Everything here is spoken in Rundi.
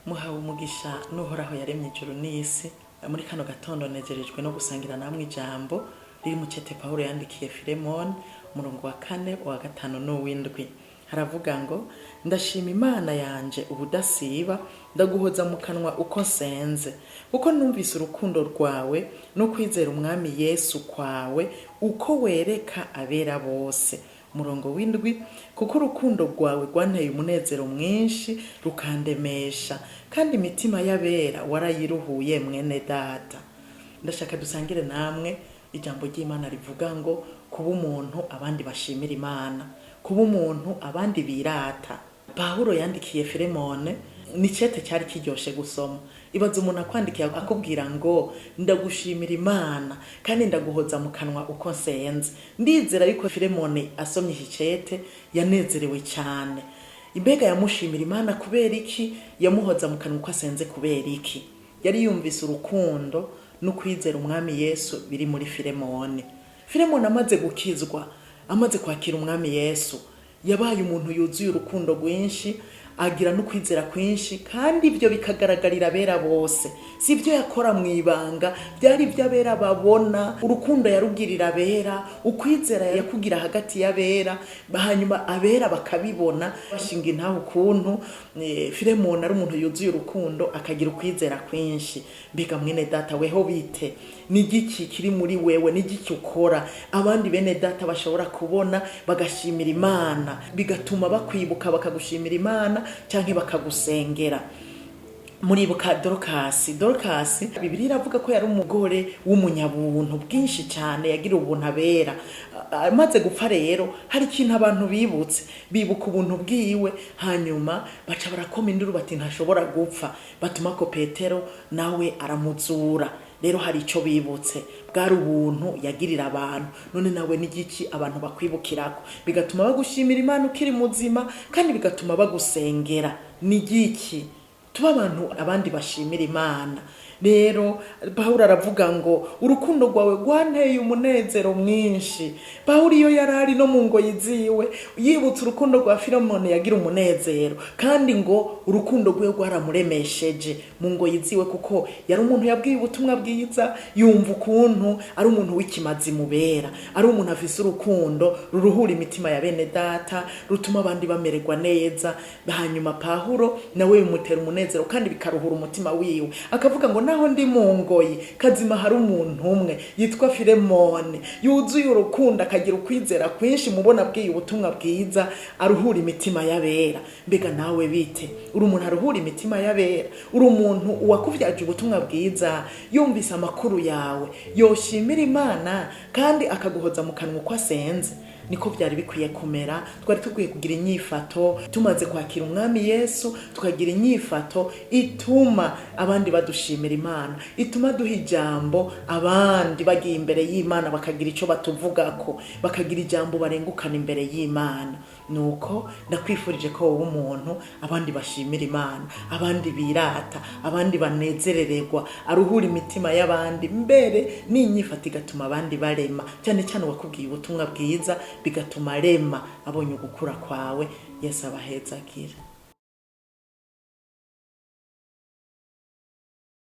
Muhawe umugisha n'uhoraho yaremye ijuru n'isi. Muri kano gatondo nezerejwe no gusangira namwe ijambo riri mu cete Pawulo yandikiye Filemoni, umurongo wa 4, wa 5 n'uw'indwi. Haravuga ngo: ndashima Imana yanje ubudasiba, ndaguhoza mu kanwa uko nsenze, kuko numvise urukundo rwawe no kwizera umwami Yesu kwawe, uko wereka abera bose. Umurongo w'indwi: kuko urukundo rwawe rwanteye umunezero mwinshi rukandemesha, kandi imitima y'abera warayiruhuye mwene data. Ndashaka dusangire namwe ijambo ry'Imana rivuga ngo kuba umuntu abandi bashimira Imana, kuba umuntu abandi birata. Pawulo yandikiye Filemoni, ni cete cyari kiryoshe gusoma. Ibaza umuntu akwandikiye akubwira ngo ndagushimira Imana kandi ndaguhoza mu kanwa uko nsenze. Ndizera yuko Filemoni asomye iki cete yanezerewe cyane. Imbega yamushimira Imana kubera iki? Yamuhoza mu kanwa uko asenze kubera iki? Yari yumvise urukundo no kwizera umwami Yesu biri muri Filemoni. Filemoni amaze gukizwa, amaze kwakira umwami Yesu, yabaye umuntu yuzuye urukundo rwinshi, agira no kwizera kwinshi, kandi ibyo bikagaragarira abera bose. Si ibyo yakora mu ibanga, byari iby'abera babona. Urukundo yarugirira abera, ukwizera yakugira hagati y'abera, hanyuma abera bakabibona, bashinga intaho ukuntu Filemoni ari umuntu yuzuye urukundo akagira ukwizera kwinshi. Mbega mwene data, weho bite? Ni igiki kiri muri wewe? Ni igiki ukora abandi bene data bashobora kubona bagashimira Imana, bigatuma bakwibuka bakagushimira Imana canke bakagusengera? Muribuka Dorokasi, Bibiliya iravuga ko yari umugore w'umunyabuntu bwinshi cyane, yagira ubuntu abera. Amaze gupfa rero, hari ikintu abantu bibuka ubuntu bwiwe, hanyuma baca barakoma induru bati ntashobora gupfa. Batuma ko Petero nawe aramuzura. Rero hari ico bibutse, bwari ubuntu yagirira abantu. None nawe n'igiki abantu bakwibukirako, bigatuma bagushimira Imana ukiri muzima, kandi bigatuma bagusengera. N'igiki? Tuba abantu abandi bashimira Imana. Rero Pawulo aravuga ngo urukundo rwawe rwanteye umunezero mwinshi. Pawulo iyo yarari no mu ngoyi ziwe, yibutse urukundo rwa Filemoni yagira umunezero, kandi ngo urukundo rwe rwaramuremesheje mu ngoyi ziwe, kuko yari umuntu yabwiye ubutumwa bwiza, yumva ukuntu ari umuntu w'ikimazi mubera, ari umuntu afise urukundo ruruhura imitima ya bene data, rutuma abandi bamererwa neza. Hanyuma Pawulo nawe bimutera umunezero kandi bikaruhura umutima wiwe, akavuga ngo naho ndi mu ngoyi kazima hari umuntu umwe yitwa Filemoni yuzuye urukundo akagira ukwizera kwinshi, mubona bwiye ubutumwa bwiza, aruhura imitima y'abera. Mbega nawe bite? Uri umuntu aruhura imitima y'abera? Uri umuntu uwakuvyaje ubutumwa bwiza, yumvise amakuru yawe, yoshimira Imana kandi akaguhoza mu kanwa uko asenze? Niko byari bikwiye kumera. Twari tukwiye kugira inyifato, tumaze kwakira umwami Yesu, tukagira inyifato ituma abandi badushimira Imana, ituma duha ijambo abandi bagiye imbere y'Imana bakagira ico batuvugako, bakagira ijambo barengukana imbere y'Imana. Nuko ndakwifurije ko wowe umuntu abandi bashimira Imana, abandi birata, abandi banezerererwa, aruhura imitima y'abandi, mbere n'inyifato igatuma abandi barema, cyane cyane wakubwiye ubutumwa bwiza, bigatuma rema abonye ugukura kwawe. Yesu abahezagire.